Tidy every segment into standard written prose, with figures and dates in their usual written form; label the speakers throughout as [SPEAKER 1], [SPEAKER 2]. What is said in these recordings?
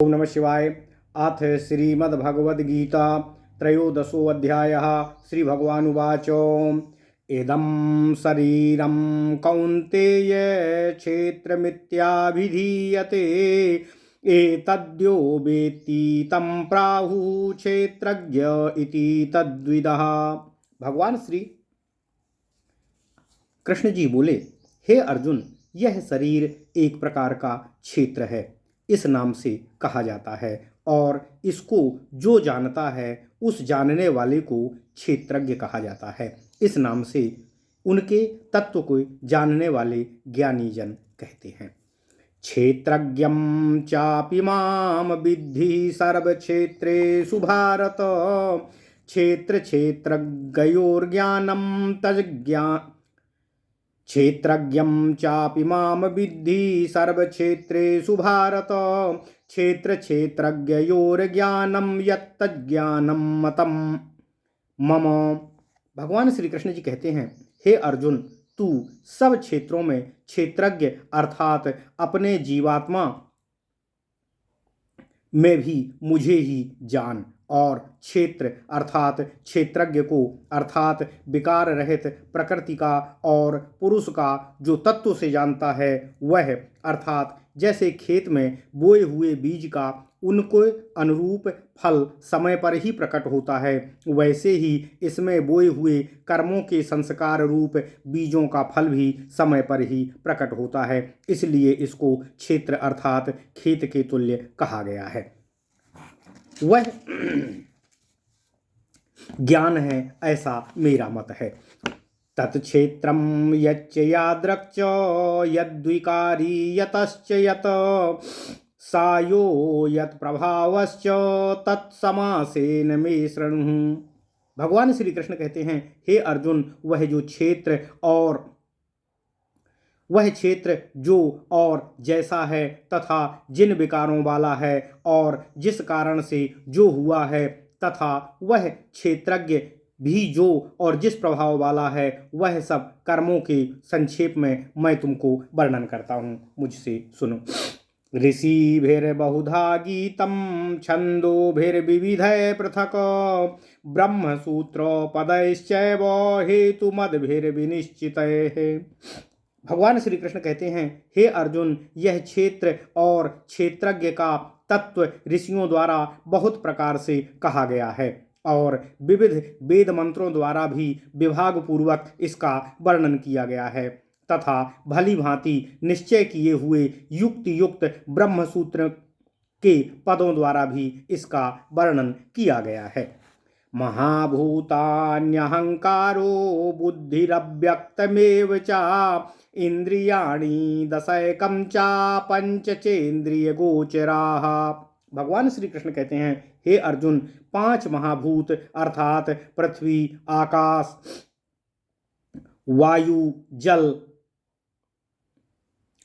[SPEAKER 1] ओम नमः शिवाय। अथ श्रीमद्भगवद्गीता त्रयोदशोऽध्यायः। श्रीभगवानुवाच इदं शरीरं कौन्तेय क्षेत्रमित्याभिधीयते एतद्यो वेत्ति तं प्राहुः क्षेत्रज्ञ इति तद्विदः। भगवान श्री कृष्ण जी बोले, हे अर्जुन, यह शरीर एक प्रकार का क्षेत्र है, इस नाम से कहा जाता है, और इसको जो जानता है उस जानने वाले को क्षेत्रज्ञ कहा जाता है। इस नाम से उनके तत्व को जानने वाले ज्ञानी जन कहते हैं। क्षेत्रज्ञं चापि माम विद्धि सर्वक्षेत्रेषु भारत, क्षेत्र क्षेत्रज्ञयोर्ज्ञानं तज्ज्ञान क्षेत्रज्ञं चापि माम विद्धि सर्वक्षेत्रेषु भारत, क्षेत्र क्षेत्रज्ञयोर्ज्ञानं यत्तज्ज्ञानं मतं मम। भगवान श्री कृष्ण जी कहते हैं, हे अर्जुन, तू सब क्षेत्रों में क्षेत्रज्ञ अर्थात अपने जीवात्मा में भी मुझे ही जान, और क्षेत्र अर्थात क्षेत्रज्ञ को अर्थात विकार रहित प्रकृति का और पुरुष का जो तत्व से जानता है वह अर्थात जैसे खेत में बोए हुए बीज का उनको अनुरूप फल समय पर ही प्रकट होता है, वैसे ही इसमें बोए हुए कर्मों के संस्कार रूप बीजों का फल भी समय पर ही प्रकट होता है। इसलिए इसको क्षेत्र अर्थात खेत के तुल्य कहा गया है। वह ज्ञान है, ऐसा मेरा मत है। तत्क्षेत्रं यच्च यादृक् यद्विकारी यतश्च यत् सायो यत्प्रभावश्च तत्समासेन मे शृणु। भगवान श्री कृष्ण कहते हैं, हे अर्जुन, वह क्षेत्र जो और जैसा है तथा जिन विकारों वाला है और जिस कारण से जो हुआ है तथा वह क्षेत्रज्ञ भी जो और जिस प्रभाव वाला है, वह सब कर्मों के संक्षेप में मैं तुमको वर्णन करता हूँ, मुझसे सुनो। ऋषिभिर्बहुधा गीतं छन्दोभिर्विविधैः पृथक् ब्रह्मसूत्रोपदैश्चैव हेतुमद्भिर्विनिश्चितैः। भगवान श्री कृष्ण कहते हैं, हे अर्जुन, यह क्षेत्र और क्षेत्रज्ञ का तत्व ऋषियों द्वारा बहुत प्रकार से कहा गया है और विविध वेद मंत्रों द्वारा भी विभाग पूर्वक इसका वर्णन किया गया है तथा भली भांति निश्चय किए हुए युक्ति युक्त ब्रह्मसूत्र के पदों द्वारा भी इसका वर्णन किया गया है। महाभूतान्यहंकारो बुद्धिरव्यक्तमेव च इंद्रियाणि दशैकं च पंचचेन्द्रिय गोचराः। भगवान श्री कृष्ण कहते हैं, हे अर्जुन, 5 महाभूत अर्थात पृथ्वी, आकाश, वायु, जल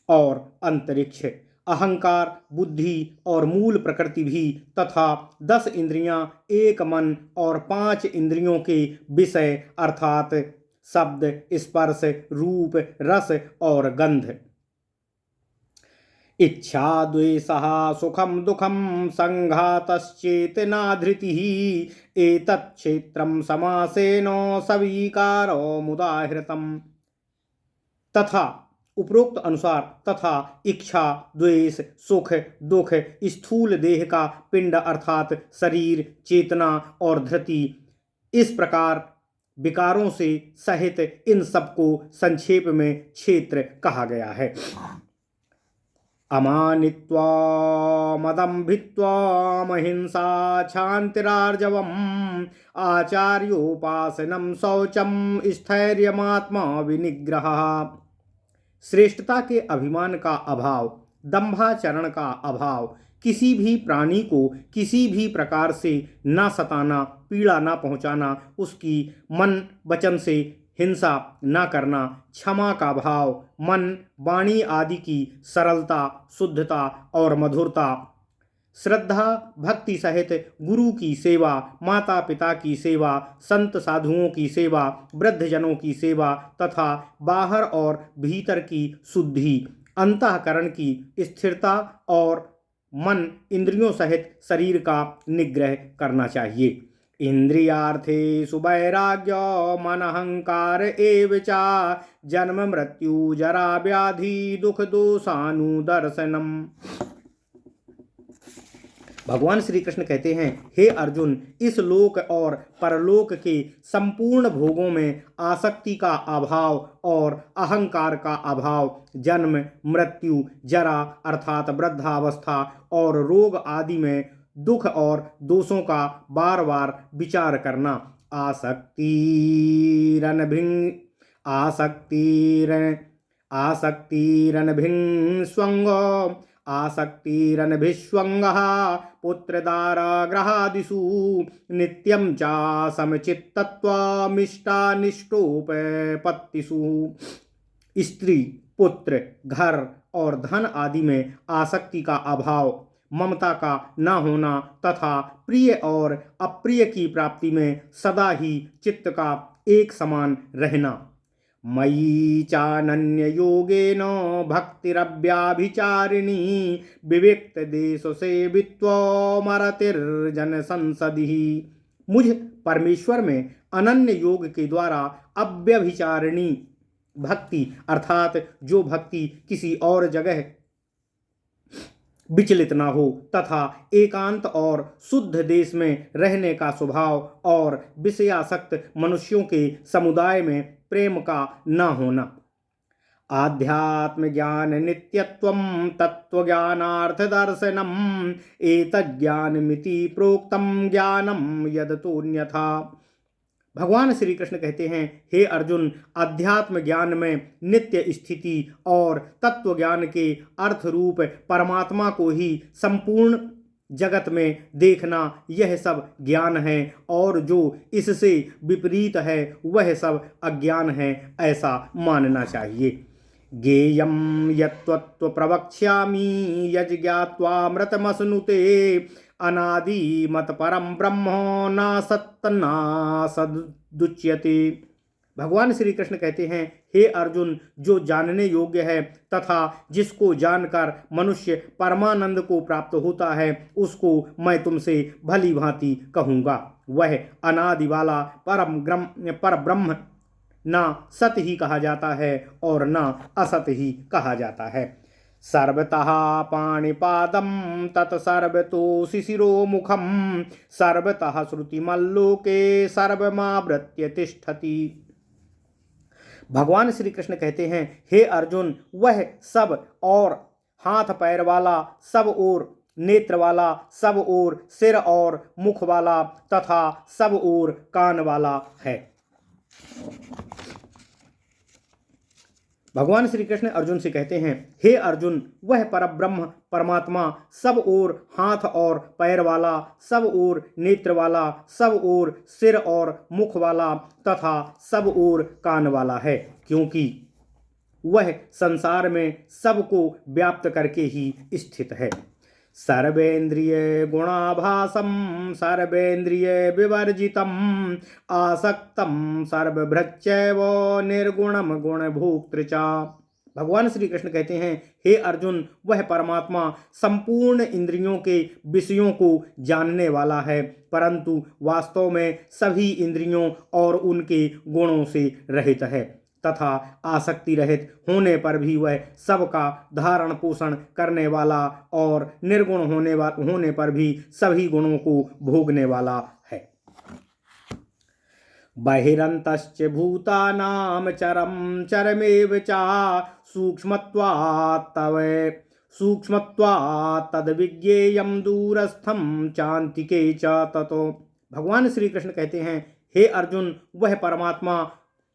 [SPEAKER 1] और अंतरिक्ष, अहंकार, बुद्धि और मूल प्रकृति भी तथा 10 इंद्रियां, एक मन और 5 इंद्रियों के विषय अर्थात शब्द, स्पर्श, रूप, रस और गंध, इच्छा, द्वेषः, सुखम दुखम, संघातश्चेतना, धृतिः एतत् क्षेत्रं समासेन सविकारो मुदाहृतम्। तथा उपरोक्त अनुसार तथा इच्छा, द्वेष, सुख, दुख, स्थूल देह का पिंड अर्थात शरीर, चेतना और धृति, इस प्रकार विकारों से सहित इन सबको संक्षेप में क्षेत्र कहा गया है। अमानित्वा मदम्भित्वा महिंसा क्षान्तिरार्जवम् आचार्योपासनं शौचं स्थैर्यमात्मा विनिग्रहः। श्रेष्ठता के अभिमान का अभाव, दंभाचरण का अभाव, किसी भी प्राणी को किसी भी प्रकार से ना सताना, पीड़ा ना पहुंचाना, उसकी मन वचन से हिंसा ना करना, क्षमा का भाव, मन वाणी आदि की सरलता, शुद्धता और मधुरता, श्रद्धा भक्ति सहित गुरु की सेवा, माता पिता की सेवा, संत साधुओं की सेवा, वृद्धजनों की सेवा तथा बाहर और भीतर की शुद्धि, अंतःकरण की स्थिरता और मन इंद्रियों सहित शरीर का निग्रह करना चाहिए। इंद्रियार्थेषु वैराग्यो मन अहंकार एव च जन्म मृत्यु जरा व्याधि दुख दोषानुदर्शनम। भगवान श्री कृष्ण कहते हैं, हे अर्जुन, इस लोक और परलोक के संपूर्ण भोगों में आसक्ति का अभाव और अहंकार का अभाव, जन्म मृत्यु जरा अर्थात वृद्धावस्था और रोग आदि में दुख और दोषों का बार बार विचार करना, आसक्तिरनभिस्वंगः पुत्रदाराग्रहादिषु नित्यं च समचित्तत्वमिष्टानिष्टोपपत्तिषु। स्त्री, पुत्र, घर और धन आदि में आसक्ति का अभाव, ममता का न होना तथा प्रिय और अप्रिय की प्राप्ति में सदा ही चित्त का एक समान रहना। मयि चानन्य योगेन भक्तिरव्याभिचारिणी विविक्त देश सेवित्वमरतिर्जन संसदि। मुझ परमेश्वर में अनन्य योग के द्वारा अव्यभिचारिणी भक्ति अर्थात जो भक्ति किसी और जगह विचलित न हो तथा एकांत और शुद्ध देश में रहने का स्वभाव और विषयासक्त मनुष्यों के समुदाय में प्रेम का न होना। आध्यात्म ज्ञान नित्यत्वम तत्व ज्ञानार्थ दर्शनम एतज्ज्ञानमिति प्रोक्तम ज्ञानम यदतोन्यथा। भगवान श्री कृष्ण कहते हैं, हे अर्जुन, अध्यात्म ज्ञान में नित्य स्थिति और तत्व ज्ञान के अर्थ रूप परमात्मा को ही संपूर्ण जगत में देखना, यह सब ज्ञान है, और जो इससे विपरीत है वह सब अज्ञान है, ऐसा मानना चाहिए। ज्ञेयं यत्त्वत्व प्रवक्ष्यामि यज्ञात्वामृतमश्नुते अनादि मत परम ब्रह्म न सत्तना सदुच्यते। भगवान श्री कृष्ण कहते हैं, हे अर्जुन, जो जानने योग्य है तथा जिसको जानकर मनुष्य परमानंद को प्राप्त होता है, उसको मैं तुमसे भली भांति कहूँगा। वह अनादि वाला पर ब्रह्म न सत ही कहा जाता है और न असत ही कहा जाता है। सर्वतः पाणिपादं तत्सर्वतो शिशिरोमुखं सर्वतः श्रुतिमल्लोके सर्वमावृत्य तिष्ठति। भगवान श्री कृष्ण कहते हैं, हे अर्जुन, वह सब और हाथ पैर वाला, सब ओर नेत्र वाला, सब ओर सिर और मुख वाला तथा सब ओर कान वाला है। भगवान श्री कृष्ण अर्जुन से कहते हैं, हे अर्जुन, वह परब्रह्म परमात्मा सब ओर हाथ और पैर वाला, सब ओर नेत्र वाला, सब ओर सिर और मुख वाला तथा सब ओर कान वाला है, क्योंकि वह संसार में सबको व्याप्त करके ही स्थित है। सर्वेन्द्रिय गुणाभासम सर्वेन्द्रिय विवर्जितम आसक्तम सर्वभृच्चैव निर्गुणम गुणभोक्तृ च। भगवान श्री कृष्ण कहते हैं, हे अर्जुन, वह परमात्मा संपूर्ण इंद्रियों के विषयों को जानने वाला है, परंतु वास्तव में सभी इंद्रियों और उनके गुणों से रहित है तथा आसक्ति रहित होने पर भी वह सबका धारण पोषण करने वाला और निर्गुण होने पर भी सभी गुणों को भोगने वाला है। बहिरन्तश्च भूतानां चरं चरमेव च सूक्ष्मत्वात् तद्विज्ञेयं दूरस्थं चान्तिके च ततो। भगवान श्री कृष्ण कहते हैं, हे अर्जुन, वह परमात्मा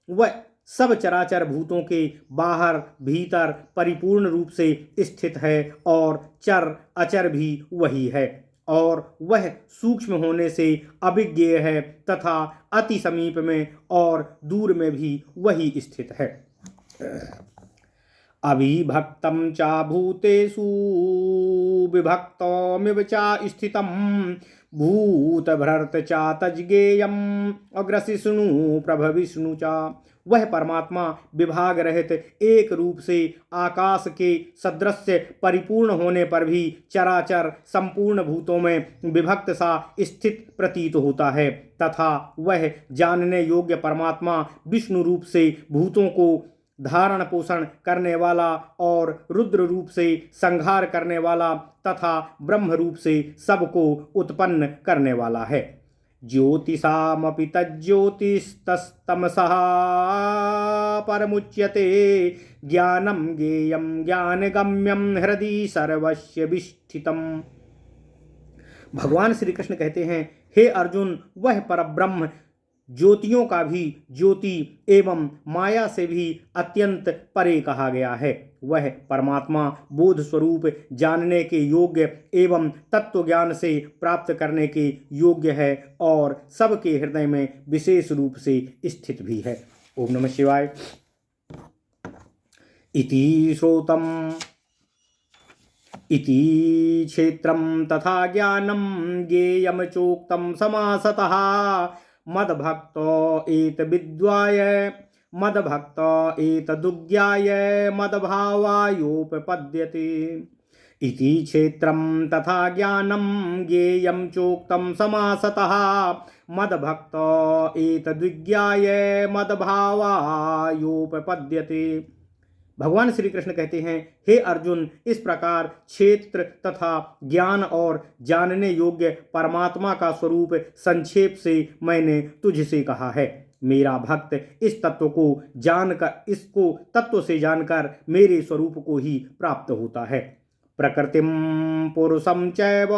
[SPEAKER 1] वह सब चराचर भूतों के बाहर भीतर परिपूर्ण रूप से स्थित है और चर अचर भी वही है, और वह सूक्ष्म होने से अभिज्ञेय है तथा अति समीप में और दूर में भी वही स्थित है। अविभक्तं च भूतेषु विभक्तमिव च स्थितं भूतभर्त च तज्ज्ञेयम् अग्रसिष्णु प्रभविष्णु च। वह परमात्मा विभाग रहित एक रूप से आकाश के सदृश परिपूर्ण होने पर भी चराचर संपूर्ण भूतों में विभक्त सा स्थित प्रतीत होता है, तथा वह जानने योग्य परमात्मा विष्णु रूप से भूतों को धारण पोषण करने वाला और रुद्र रूप से संहार करने वाला तथा ब्रह्म रूप से सबको उत्पन्न करने वाला है। ज्योतिषामपि तज्ज्योतिस्तमसः परमुच्यते ज्ञानं ज्ञेयं ज्ञानगम्यं हृदि सर्वस्य विष्ठितम्। भगवान श्री कृष्ण कहते हैं, हे अर्जुन, वह परब्रह्म ज्योतियों का भी ज्योति एवं माया से भी अत्यंत परे कहा गया है। वह परमात्मा बोध स्वरूप जानने के योग्य एवं तत्व ज्ञान से प्राप्त करने के योग्य है और सबके हृदय में विशेष रूप से स्थित भी है। ओम नमः शिवाय। इति श्रोतम् इति क्षेत्रं तथा ज्ञानं ज्ञेयं चोक्तं समासतः मद्भक्तो एतद्विद्वाय मद्भक्तो एतदुज्ञाय मद्भावायोपपद्यते। इति क्षेत्रं तथा ज्ञानं ज्ञेयं चोक्तं समासतः मद्भक्तो एतद्विज्ञाय मद्भावायोपपद्यते। भगवान श्री कृष्ण कहते हैं, हे अर्जुन, इस प्रकार क्षेत्र तथा ज्ञान और जानने योग्य परमात्मा का स्वरूप संक्षेप से मैंने तुझसे कहा है। मेरा भक्त इस तत्व को जानकर, इसको तत्व से जानकर मेरे स्वरूप को ही प्राप्त होता है। प्रकृतिम पुरुषं चैव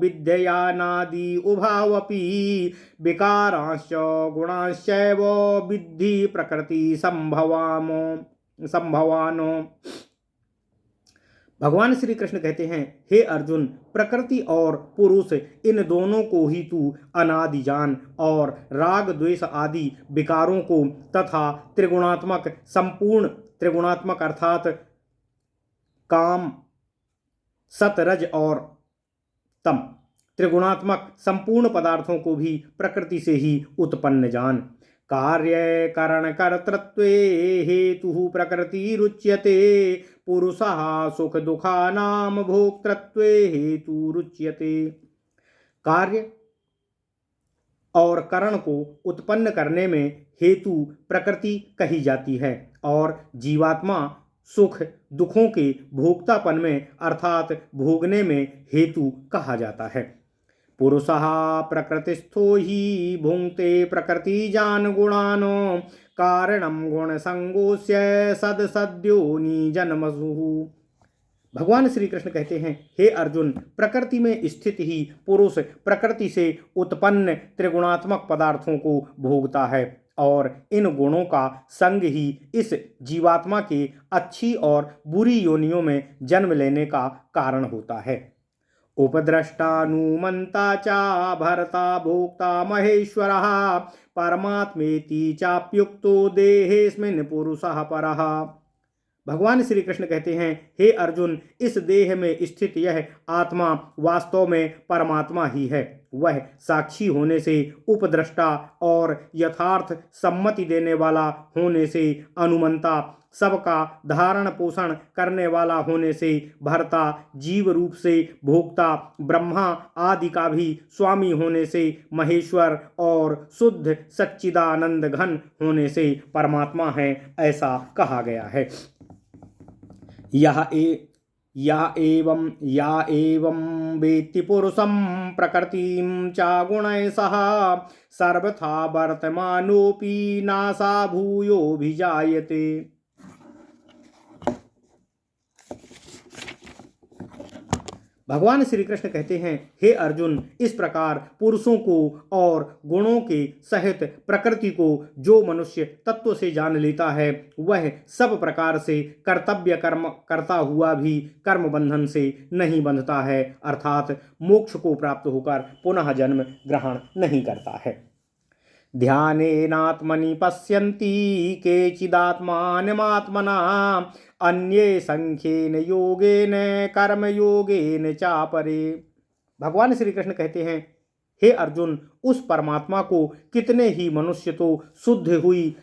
[SPEAKER 1] विद्ययानादि उभावपि विकारांश्च गुणांश्चैव विद्धि प्रकृति संभवानो। भगवान श्री कृष्ण कहते हैं, हे अर्जुन, प्रकृति और पुरुष इन दोनों को ही तू अनादि जान और राग द्वेष आदि विकारों को तथा त्रिगुणात्मक संपूर्ण, त्रिगुणात्मक अर्थात काम सत रज और तम, त्रिगुणात्मक संपूर्ण पदार्थों को भी प्रकृति से ही उत्पन्न जान। कार्य करण कर्तृत्वे हेतु प्रकृति रुच्यते पुरुषः सुख दुखानाम भोक्तृत्वे हेतु रुच्यते। कार्य और करण को उत्पन्न करने में हेतु प्रकृति कही जाती है और जीवात्मा सुख दुखों के भोक्तापन में अर्थात भोगने में हेतु कहा जाता है। पुरुषः प्रकृतिस्थो ही भुंक्ते प्रकृतिजान गुणानो कारणं गुणसंगोस्य सदसद्योनि जन्मसु। भगवान श्री कृष्ण कहते हैं, हे अर्जुन, प्रकृति में स्थित ही पुरुष प्रकृति से उत्पन्न त्रिगुणात्मक पदार्थों को भोगता है और इन गुणों का संग ही इस जीवात्मा के अच्छी और बुरी योनियों में जन्म लेने का कारण होता है। उपद्रष्टानुमंता चा भर्ता भोक्ता महेश्वरः परमात्मेति चाप्युक्तो देहेस्मिन् पुरुषः परः। भगवान श्री कृष्ण कहते हैं, हे अर्जुन, इस देह में स्थित यह आत्मा वास्तव में परमात्मा ही है। वह साक्षी होने से, उपद्रष्टा और यथार्थ सम्मति देने वाला होने से, अनुमंता सबका धारण पोषण करने वाला होने से, भर्ता जीव रूप से, भोक्ता ब्रह्मा आदि का भी स्वामी होने से, महेश्वर और शुद्ध सच्चिदानंद घन होने से परमात्मा है, ऐसा कहा गया है। या एवं वेत्ति पुरुषं प्रकृतिं च गुणैः सह सर्वथा वर्तमानोऽपि नासा भूयोऽभिजायते। भगवान श्री कृष्ण कहते हैं, हे अर्जुन, इस प्रकार पुरुषों को और गुणों के सहित प्रकृति को जो मनुष्य तत्व से जान लेता है, वह सब प्रकार से कर्तव्य कर्म करता हुआ भी कर्म बंधन से नहीं बंधता है, अर्थात मोक्ष को प्राप्त होकर पुनः जन्म ग्रहण नहीं करता है। ध्यानेनात्मनि पश्यन्ति केचिदात्मानमात्मना अन्ये संख्येन योगेन कर्म योगेन चापरे। भगवान श्री कृष्ण कहते हैं, हे अर्जुन, उस परमात्मा को कितने ही मनुष्य तो शुद्ध हुई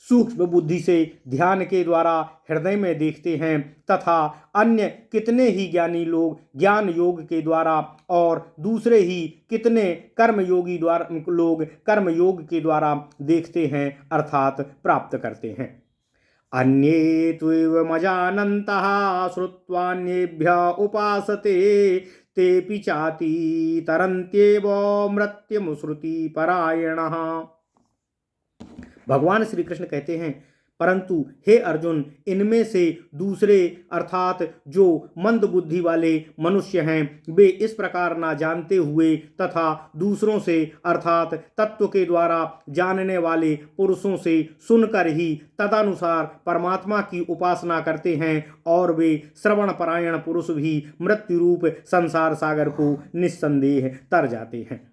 [SPEAKER 1] सूक्ष्म बुद्धि से ध्यान के द्वारा हृदय में देखते हैं, तथा अन्य कितने ही ज्ञानी लोग ज्ञान योग के द्वारा और दूसरे ही कितने कर्मयोगी लोग कर्म योग के द्वारा देखते हैं अर्थात प्राप्त करते हैं। अन्ये त्वेवमजानन्तः श्रुत्वान्येभ्य उपासते तेऽपि चाति तरन्त्येव मृत्युं श्रुतिपरायणः। भगवान श्री कृष्ण कहते हैं, परंतु हे अर्जुन, इनमें से दूसरे अर्थात जो मंद बुद्धि वाले मनुष्य हैं, वे इस प्रकार ना जानते हुए तथा दूसरों से अर्थात तत्व के द्वारा जानने वाले पुरुषों से सुनकर ही तदनुसार परमात्मा की उपासना करते हैं, और वे श्रवण परायण पुरुष भी मृत्यु रूप संसार सागर को निस्संदेह तर जाते हैं।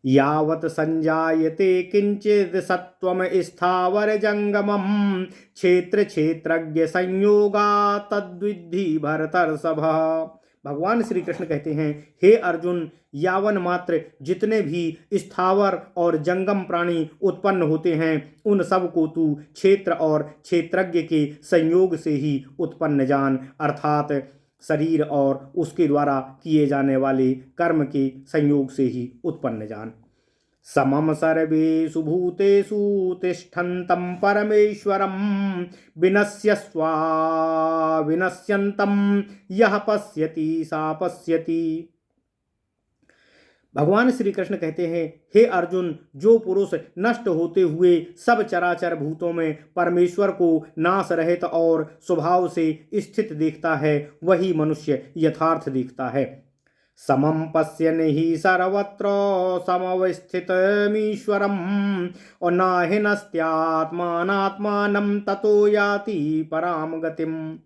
[SPEAKER 1] यावत् संजायते किंचित् सत्वम स्थावर जंगमम क्षेत्र क्षेत्रज्ञ संयोगा तद्विद्धि भरतर्षभ। भगवान श्री कृष्ण कहते हैं, हे अर्जुन, यावन मात्र जितने भी स्थावर और जंगम प्राणी उत्पन्न होते हैं, उन सब को तू क्षेत्र और क्षेत्रज्ञ के संयोग से ही उत्पन्न जान, अर्थात शरीर और उसके द्वारा किए जाने वाले कर्म के संयोग से ही उत्पन्न जान। समम सर्वेषु भूतेषु तिष्ठन्तं परमेश्वरं विनश्यस्वा विनश्यन्तं यः पश्यति सा पश्यति। भगवान श्री कृष्ण कहते हैं, हे अर्जुन, जो पुरुष नष्ट होते हुए सब चराचर भूतों में परमेश्वर को नाश रहित और स्वभाव से स्थित देखता है, वही मनुष्य यथार्थ देखता है। समं पश्यन् हि सर्वत्र समवस्थितमीश्वरम् और नाहि नस्त्यात्मानात्मानं ततो याति पराम गतिम्।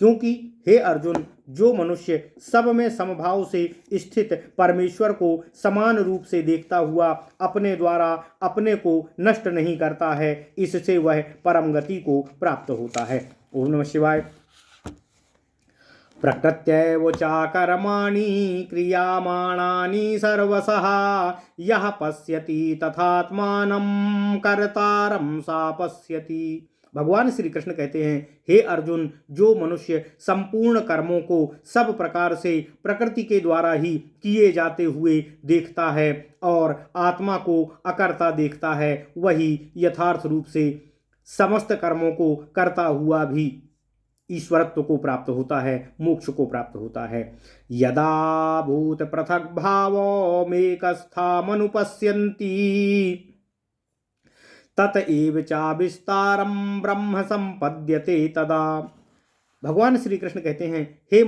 [SPEAKER 1] क्योंकि हे अर्जुन, जो मनुष्य सब में समभाव से स्थित परमेश्वर को समान रूप से देखता हुआ अपने द्वारा अपने को नष्ट नहीं करता है, इससे वह परम गति को प्राप्त होता है। ओम नमः शिवाय। प्रकृत्यैव चाकर्माणि क्रियामाणानि सर्वशः यः पश्यति तथात्मानं कर्तारं सा पश्यति। भगवान श्री कृष्ण कहते हैं, हे अर्जुन, जो मनुष्य संपूर्ण कर्मों को सब प्रकार से प्रकृति के द्वारा ही किए जाते हुए देखता है और आत्मा को अकर्ता देखता है, वही यथार्थ रूप से समस्त कर्मों को करता हुआ भी ईश्वरत्व को प्राप्त होता है, मोक्ष को प्राप्त होता है। यदा भूत पृथक भावो मेकस्थामनुपश्यन्ति तत एव चा विस्तारम ब्रह्म संपद्यते तदा। भगवान श्री कृष्ण कहते हैं, हे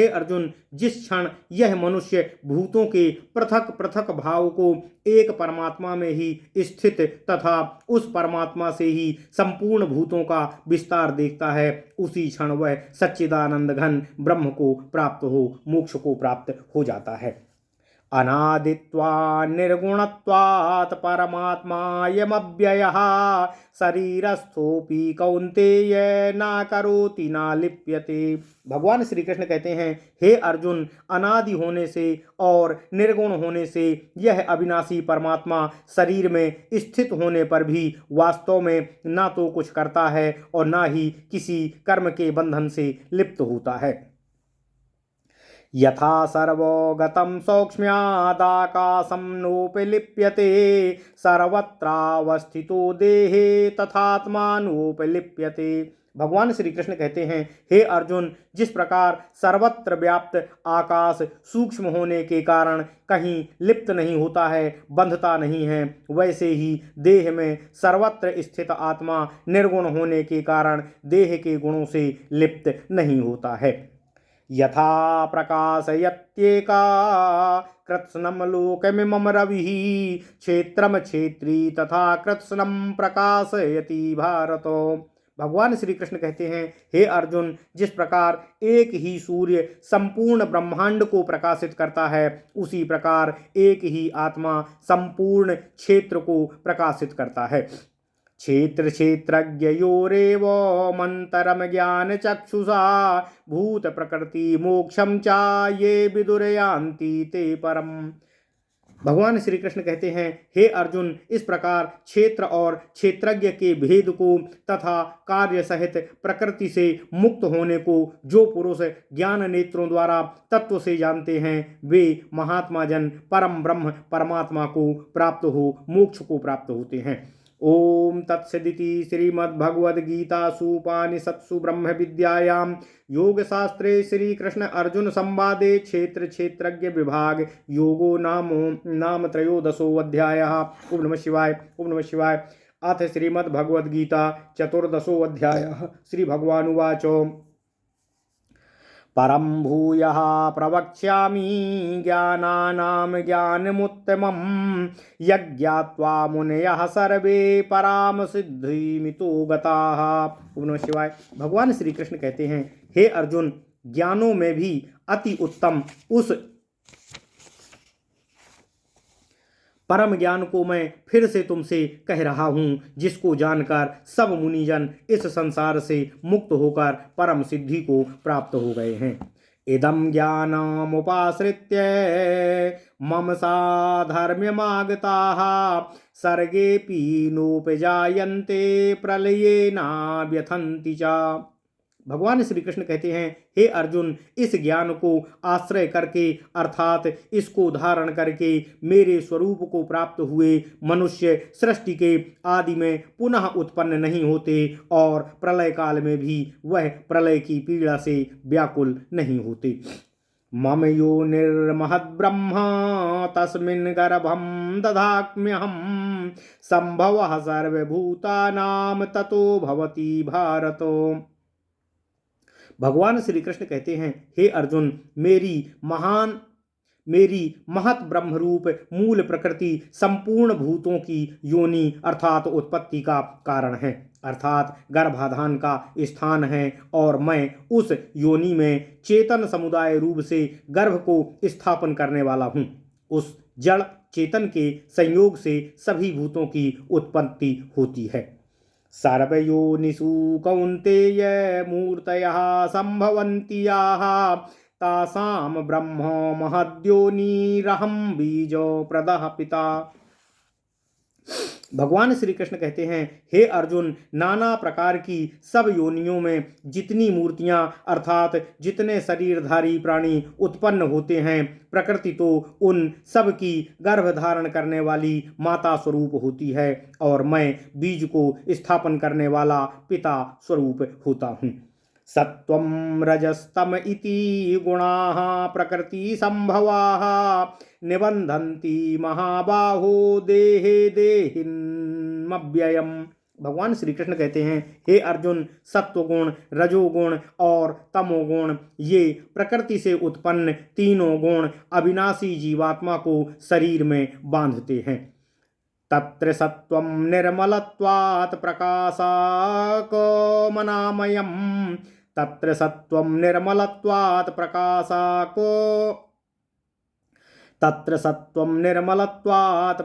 [SPEAKER 1] अर्जुन, जिस क्षण यह मनुष्य भूतों के पृथक पृथक भाव को एक परमात्मा में ही स्थित तथा उस परमात्मा से ही संपूर्ण भूतों का विस्तार देखता है, उसी क्षण वह सच्चिदानंद घन ब्रह्म को प्राप्त हो मोक्ष को प्राप्त हो जाता है। अनादित्वात् निर्गुणत्वात् परमात्मायमव्ययः शरीरस्थोऽपि कौन्तेय न करोति न लिप्यते। भगवान श्री कृष्ण कहते हैं, हे अर्जुन, अनादि होने से और निर्गुण होने से यह अविनाशी परमात्मा शरीर में स्थित होने पर भी वास्तव में ना तो कुछ करता है और ना ही किसी कर्म के बंधन से लिप्त होता है। यथा सर्वगतं सौक्ष्म्यादाकाशं नोपलिप्यते सर्वत्रावस्थितो देहे तथात्मानोपलिप्यते। भगवान श्री कृष्ण कहते हैं, हे अर्जुन, जिस प्रकार सर्वत्र व्याप्त आकाश सूक्ष्म होने के कारण कहीं लिप्त नहीं होता है, बंधता नहीं है, वैसे ही देह में सर्वत्र स्थित आत्मा निर्गुण होने के कारण देह के गुणों से लिप्त नहीं होता है। यथा प्रकाशयत्येका कृत्स्नं लोकमिमं रविः क्षेत्रं क्षेत्री तथा कृत्स्नं प्रकाशयति भारत। भगवान श्री कृष्ण कहते हैं, हे अर्जुन, जिस प्रकार एक ही सूर्य संपूर्ण ब्रह्मांड को प्रकाशित करता है, उसी प्रकार एक ही आत्मा संपूर्ण क्षेत्र को प्रकाशित करता है। क्षेत्र क्षेत्रज्ञयोरेव मंतरम ज्ञान चक्षुषा भूत प्रकृति मोक्षम चा ये विदुरयांति ते परम। भगवान श्री कृष्ण कहते हैं, हे अर्जुन, इस प्रकार क्षेत्र और क्षेत्रज्ञ के भेद को तथा कार्य सहित प्रकृति से मुक्त होने को जो पुरुष ज्ञान नेत्रों द्वारा तत्व से जानते हैं, वे महात्मा जन परम ब्रह्म परमात्मा को प्राप्त हो मोक्ष को प्राप्त होते हैं। ओम तत्सदिति श्रीमद्भगवद्गीतासु उपनिषत्सु ब्रह्म विद्यायां योगशास्त्रे श्री कृष्ण अर्जुन संवादे क्षेत्र क्षेत्रज्ञ विभाग योगो नाम त्रयोदशोऽध्यायः। ओम नमः शिवाय। ओम नमः शिवाय। अथ श्रीमद्भगवद्गीता चतुर्दशोऽध्यायः। श्री भगवानुवाच परं भूयः प्रवक्ष्यामि ज्ञानानां ज्ञानमुत्तमं यज्ञात्वा मुनयः सर्वे पराम सिद्धिमितो गताः। ओम नमः शिवाय। भगवान श्री कृष्ण कहते हैं, हे अर्जुन, ज्ञानों में भी अति उत्तम उस परम ज्ञान को मैं फिर से तुमसे कह रहा हूँ, जिसको जानकर सब मुनिजन इस संसार से मुक्त होकर परम सिद्धि को प्राप्त हो गए हैं। इदं ज्ञानमुपाश्रित्य मम साधर्म्यमागताः सर्गेऽपि नोपजायन्ते प्रलयेनाव्यथन्ति च। भगवान श्री कृष्ण कहते हैं, हे अर्जुन, इस ज्ञान को आश्रय करके अर्थात इसको धारण करके मेरे स्वरूप को प्राप्त हुए मनुष्य सृष्टि के आदि में पुनः उत्पन्न नहीं होते और प्रलय काल में भी वह प्रलय की पीड़ा से व्याकुल नहीं होते। मम यो निर्महद्ब्रह्म तस्मिन् गर्भं दधाम्यहं संभवः सर्वभूतानां ततो भवति भारत। भगवान श्री कृष्ण कहते हैं, हे अर्जुन, मेरी महत ब्रह्मरूप मूल प्रकृति संपूर्ण भूतों की योनि अर्थात उत्पत्ति का कारण है, अर्थात गर्भाधान का स्थान है, और मैं उस योनि में चेतन समुदाय रूप से गर्भ को स्थापन करने वाला हूँ। उस जड़ चेतन के संयोग से सभी भूतों की उत्पत्ति होती है। सर्वयोनिषु कौन्तेय मूर्तयः सम्भवन्ति याः तासां ब्रह्म महद्योनिरहं बीजो प्रदः पिता। भगवान श्री कृष्ण कहते हैं, हे अर्जुन, नाना प्रकार की सब योनियों में जितनी मूर्तियां अर्थात जितने शरीरधारी प्राणी उत्पन्न होते हैं, प्रकृति तो उन सब की गर्भ धारण करने वाली माता स्वरूप होती है और मैं बीज को स्थापन करने वाला पिता स्वरूप होता हूँ। सत्वं रजस्तम इति गुणाः प्रकृति संभवाः निबंधन्ति महाबाहो देहे देहिन्मव्ययम्। भगवान श्री कृष्ण कहते हैं, हे अर्जुन, सत्वगुण, रजोगुण और तमोगुण ये प्रकृति से उत्पन्न तीनों गुण अविनाशी जीवात्मा को शरीर में बांधते हैं। तत्र सत्वं निर्मलत्वात् प्रकाशाकमनामयम् तत्र सत्वं निर्मलत्वात्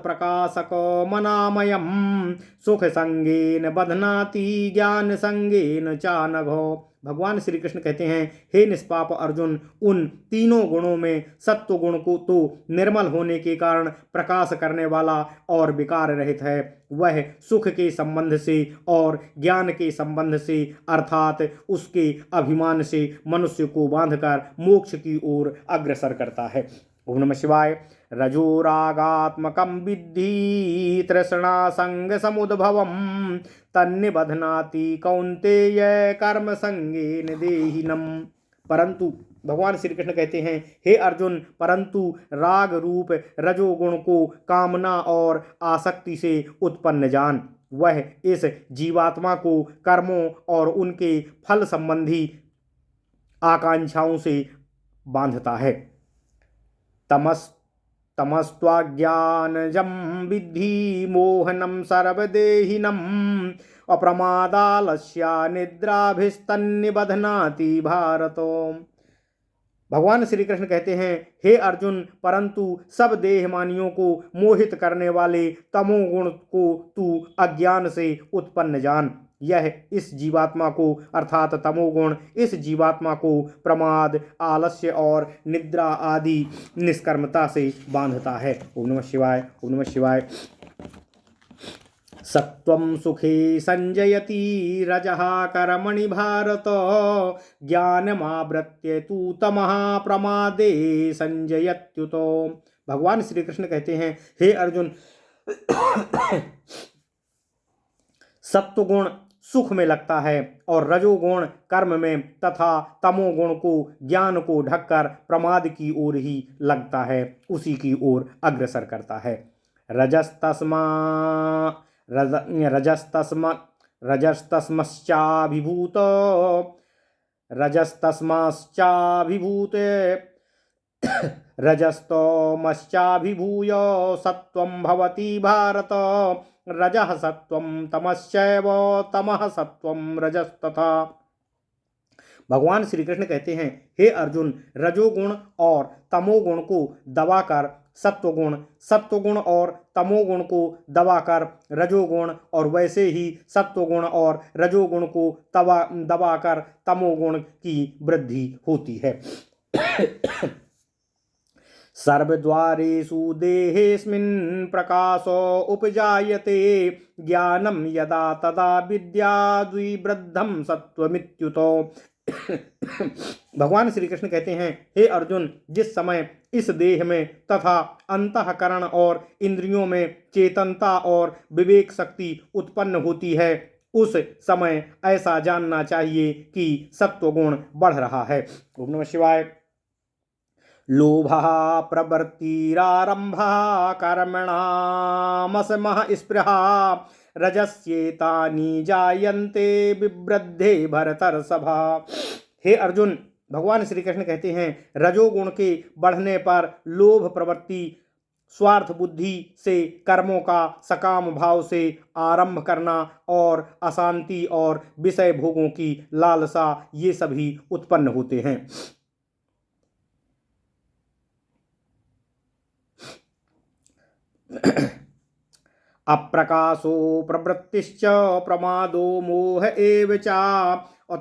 [SPEAKER 1] प्रकाशकमनामयम् सुखसंगेन बध्नाति ज्ञान संगेन चानघो। भगवान श्री कृष्ण कहते हैं, हे निष्पाप अर्जुन, उन तीनों गुणों में सत्व गुण को तो निर्मल होने के कारण प्रकाश करने वाला और विकार रहित है। वह सुख के संबंध से और ज्ञान के संबंध से अर्थात उसके अभिमान से मनुष्य को बांधकर मोक्ष की ओर अग्रसर करता है। ओम नमः शिवाय। रजोरागात्मकं विद्धि तृष्णा संग समुद्भवम् तन्निबध्नाति कौन्तेय कर्म संगेन देहिनम्। परंतु भगवान श्री कृष्ण कहते हैं, हे अर्जुन, परंतु राग रूप रजोगुण को कामना और आसक्ति से उत्पन्न जान। वह इस जीवात्मा को कर्मों और उनके फल संबंधी आकांक्षाओं से बांधता है। तमस्त्वाज्ञानजं विद्धि मोहनं सर्वदेहिनम् अप्रमादालस्या निद्राभिस्तन्निबध्नाति भारत। भगवान श्री कृष्ण कहते हैं, हे अर्जुन, परंतु सब देहमानियों को मोहित करने वाले तमोगुण को तू अज्ञान से उत्पन्न जान। यह इस जीवात्मा को अर्थात तमोगुण इस जीवात्मा को प्रमाद, आलस्य और निद्रा आदि निष्कर्मता से बांधता है। ओम नमः शिवाय, ओम नमः शिवाय। सत्वं सुखे संजयति रजः कर्मणि भारत, ज्ञानमावृत्य तु तमः प्रमादे संजयत्युतो। भगवान श्री कृष्ण कहते हैं, हे अर्जुन, सत्वगुण सुख में लगता है और रजोगुण कर्म में तथा तमोगुण को ज्ञान को ढककर प्रमाद की ओर ही लगता है, उसी की ओर अग्रसर करता है। रजस्तमश्चाभिभूय सत्वं भवति भारत, रजः सत्वं तमश्चैव तमः सत्वं रजस्तथा। भगवान श्री कृष्ण कहते हैं, हे अर्जुन, रजोगुण और तमोगुण को दबाकर सत्वगुण और तमोगुण को दबाकर रजोगुण, और वैसे ही सत्वगुण और रजोगुण को दबाकर तमोगुण की वृद्धि होती है। सर्वद्वारेषु देहेऽस्मिन् प्रकाशो उपजायते, ज्ञानं यदा तदा विद्याद्विवृद्धं सत्वमित्युतो। भगवान श्री कृष्ण कहते हैं, हे अर्जुन, जिस समय इस देह में तथा अंतःकरण और इंद्रियों में चेतनता और विवेक शक्ति उत्पन्न होती है, उस समय ऐसा जानना चाहिए कि सत्वगुण बढ़ रहा है। ओम नमः शिवाय। लोभः प्रवृत्तिरारम्भः कर्मणामसमः स्पृहा, रजस्येतानि जायन्ते विवृद्धे भरतर्षभा। हे अर्जुन, भगवान श्री कृष्ण कहते हैं, रजोगुण के बढ़ने पर लोभ प्रवृत्ति, स्वार्थ बुद्धि से कर्मों का सकाम भाव से आरंभ करना और अशांति और विषय भोगों की लालसा, ये सभी उत्पन्न होते हैं। अप्रकाशो प्रवृत्तिश्च प्रमादो मोह एव च,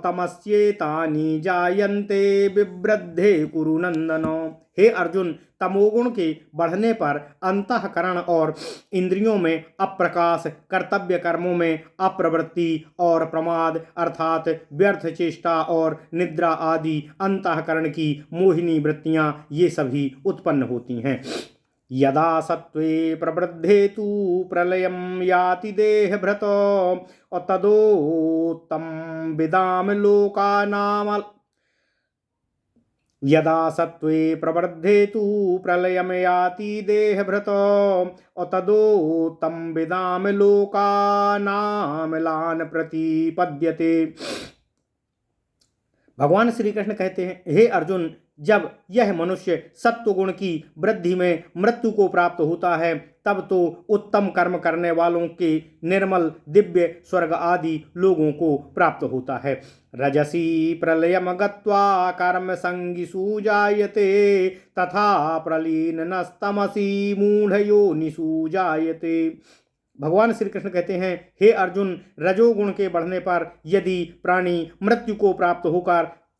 [SPEAKER 1] तमस्येतानि जायन्ते विवृद्धे कुरु नंदन। हे अर्जुन, तमोगुण के बढ़ने पर अंतःकरण और इंद्रियों में अप्रकाश, कर्तव्य कर्मों में अप्रवृत्ति और प्रमाद अर्थात व्यर्थ चेष्टा और निद्रा आदि अंतःकरण की मोहिनी वृत्तियां, ये सभी उत्पन्न होती हैं। यदा सत्त्वे प्रवृद्धे तु प्रलयं याति देहभृत, तदोत्तं विदाम लोकानाम। यदा सत्त्वे प्रवृद्धे तु प्रलयं याति देहभृत, तदोत्तं विदाम लोकानामलान प्रतिपद्यते। भगवान श्री कृष्ण कहते हैं, हे अर्जुन, जब यह मनुष्य सत्वगुण की वृद्धि में मृत्यु को प्राप्त होता है, तब तो उत्तम कर्म करने वालों के निर्मल दिव्य स्वर्ग आदि लोगों को प्राप्त होता है। रजसी प्रलयम गत्वा कर्म संगिषु जायते, तथा प्रलीनस्तमसि मूढ़योनिषु जायते। भगवान श्री कृष्ण कहते हैं, हे अर्जुन, रजोगुण के बढ़ने पर यदि प्राणी मृत्यु को प्राप्त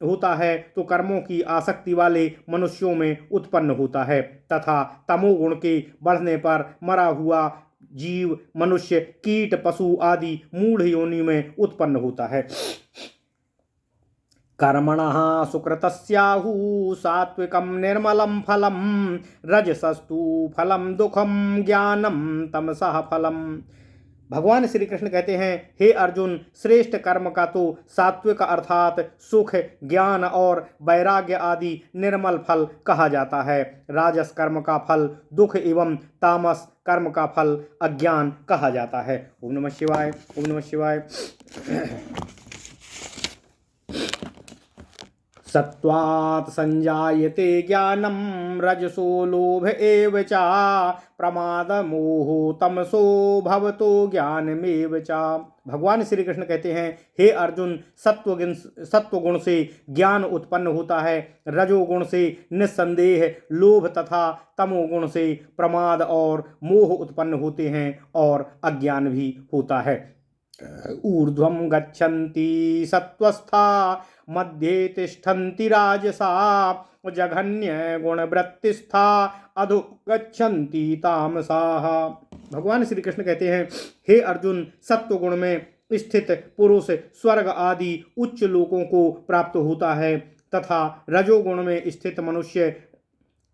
[SPEAKER 1] होता है तो कर्मों की आसक्ति वाले मनुष्यों में उत्पन्न होता है, तथा तमोगुण के बढ़ने पर मरा हुआ जीव, मनुष्य, कीट, पशु आदि मूढ़ योनि में उत्पन्न होता है। कर्मणः सुकृतस्याहु सात्विकं निर्मलं फलं, रजसस्तु फलं दुखम ज्ञानम तमसः फलम। भगवान श्री कृष्ण कहते हैं, हे अर्जुन, श्रेष्ठ कर्म का तो सात्विक अर्थात सुख, ज्ञान और वैराग्य आदि निर्मल फल कहा जाता है। राजस कर्म का फल दुख एवं तामस कर्म का फल अज्ञान कहा जाता है। ओम नमः शिवाय, ओम नमः शिवाय। सत्वात् संजायते ज्ञानम रजसो लोभ एव च प्रमाद मोहो तमसो भवतो ज्ञानमेव च। भगवान श्री कृष्ण कहते हैं, हे अर्जुन, सत्वगुण से ज्ञान उत्पन्न होता है, रजोगुण से निस्संदेह लोभ तथा तमोगुण से प्रमाद और मोह उत्पन्न होते हैं और अज्ञान भी होता है। ऊर्ध्वं गच्छन्ति सत्वस्था मध्ये तिष्ठन्ति राजसा जघन्य गुणवृत्तिस्था अधो गच्छन्ति तामसाः। भगवान श्री कृष्ण कहते हैं, हे अर्जुन, सत्व गुण में स्थित पुरुष स्वर्ग आदि उच्च लोकों को प्राप्त होता है तथा रजोगुण में स्थित मनुष्य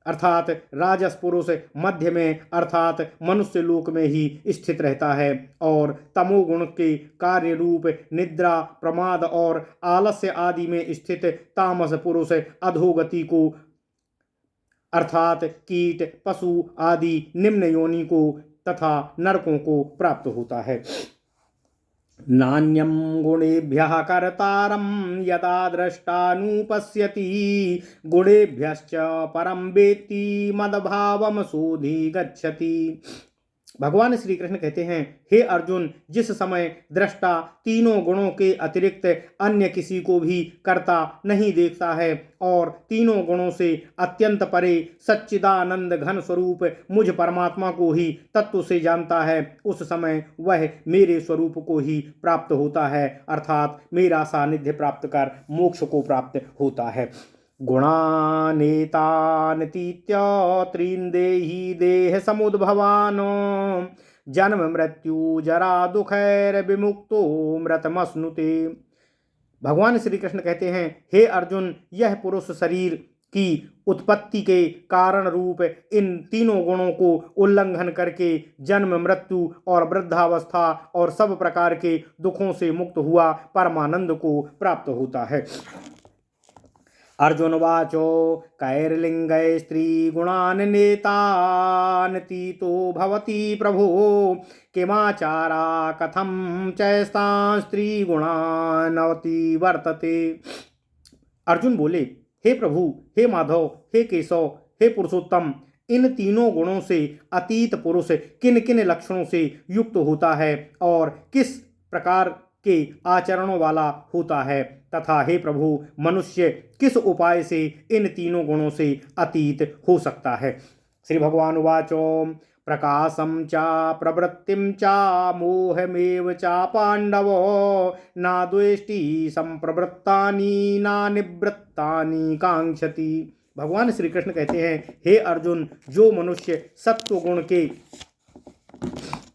[SPEAKER 1] अर्थात राजस पुरुष मध्य में अर्थात मनुष्य लोक में ही स्थित रहता है और तमोगुण के कार्य रूप निद्रा प्रमाद और आलस्य आदि में स्थित तामस पुरुष अधोगति को अर्थात कीट पशु आदि निम्न योनि को तथा नरकों को प्राप्त होता है। नान्यं गुणेभ्यः कर्तारं यदा द्रष्टानुपश्यति गुणेभ्यश्च परं वेत्ति मद्भावं सोऽधिगच्छति। भगवान श्री कृष्ण कहते हैं, हे अर्जुन, जिस समय दृष्टा तीनों गुणों के अतिरिक्त अन्य किसी को भी कर्ता नहीं देखता है और तीनों गुणों से अत्यंत परे सच्चिदानंद घन स्वरूप मुझ परमात्मा को ही तत्व से जानता है, उस समय वह मेरे स्वरूप को ही प्राप्त होता है अर्थात मेरा सानिध्य प्राप्त कर मोक्ष को प्राप्त होता है। गुणानेतानतीत्य त्रीन् देहि देह समुद्भवान् जन्म मृत्यु जरा दुखैर्विमुक्तो मृतमश्नुते। भगवान श्री कृष्ण कहते हैं, हे अर्जुन, यह पुरुष शरीर की उत्पत्ति के कारण रूप इन तीनों गुणों को उल्लंघन करके जन्म मृत्यु और वृद्धावस्था और सब प्रकार के दुखों से मुक्त हुआ परमानंद को प्राप्त होता है। अर्जुन वाचो कैर्लिंगै स्त्रीगुणान् नेतानतीतो भवति प्रभो किमाचारा कथं चैस्तान् स्त्रीगुणानवति वर्तते। अर्जुन बोले, हे प्रभु, हे माधव, हे केशव, हे पुरुषोत्तम, इन तीनों गुणों से अतीत पुरुष किन किन लक्षणों से युक्त होता है और किस प्रकार के आचरणों वाला होता है तथा हे प्रभु, मनुष्य किस उपाय से इन तीनों गुणों से अतीत हो सकता है। श्री भगवान वाचो प्रकाशम चा प्रवृत्तिम चा मोहमेव चा पांडवो ना द्वेष्टि संप्रवृत्तानि ना निवृत्तानि कांक्षति। भगवान श्री कृष्ण कहते हैं, हे अर्जुन, जो मनुष्य सत्व गुण के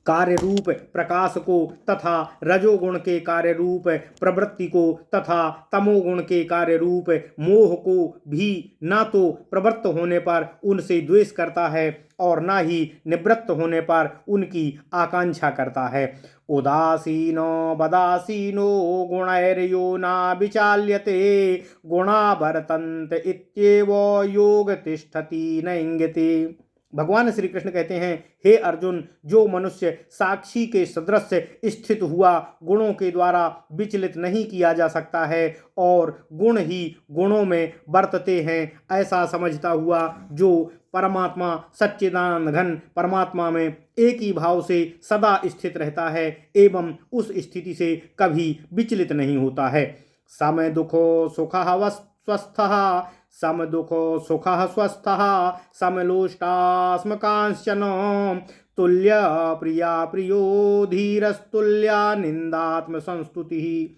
[SPEAKER 1] कार्य रूप प्रकाश को तथा रजोगुण के कार्य रूप प्रवृत्ति को तथा तमोगुण के कार्य रूप मोह को भी ना तो प्रवृत्त होने पर उनसे द्वेष करता है और ना ही निवृत्त होने पर उनकी आकांक्षा करता है। उदासीनो बदासीनो गुणैर्यो ना विचाल्यते गुणा वर्तन्त इत्येव योग तिष्ठति न इंगते। भगवान श्री कृष्ण कहते हैं, हे अर्जुन, जो मनुष्य साक्षी के सदृश स्थित हुआ गुणों के द्वारा विचलित नहीं किया जा सकता है और गुण ही गुणों में वर्तते हैं, ऐसा समझता हुआ जो परमात्मा सच्चिदानंद घन परमात्मा में एक ही भाव से सदा स्थित रहता है एवं उस स्थिति से कभी विचलित नहीं होता है। समय दुखो सुखः स्वस्थः सम दुखो सुखः स्वस्थः समलोष्टास्म कांश्चन तुल्य प्रिया प्रियो धीरस्तुल्या निंदात्म संस्तुति।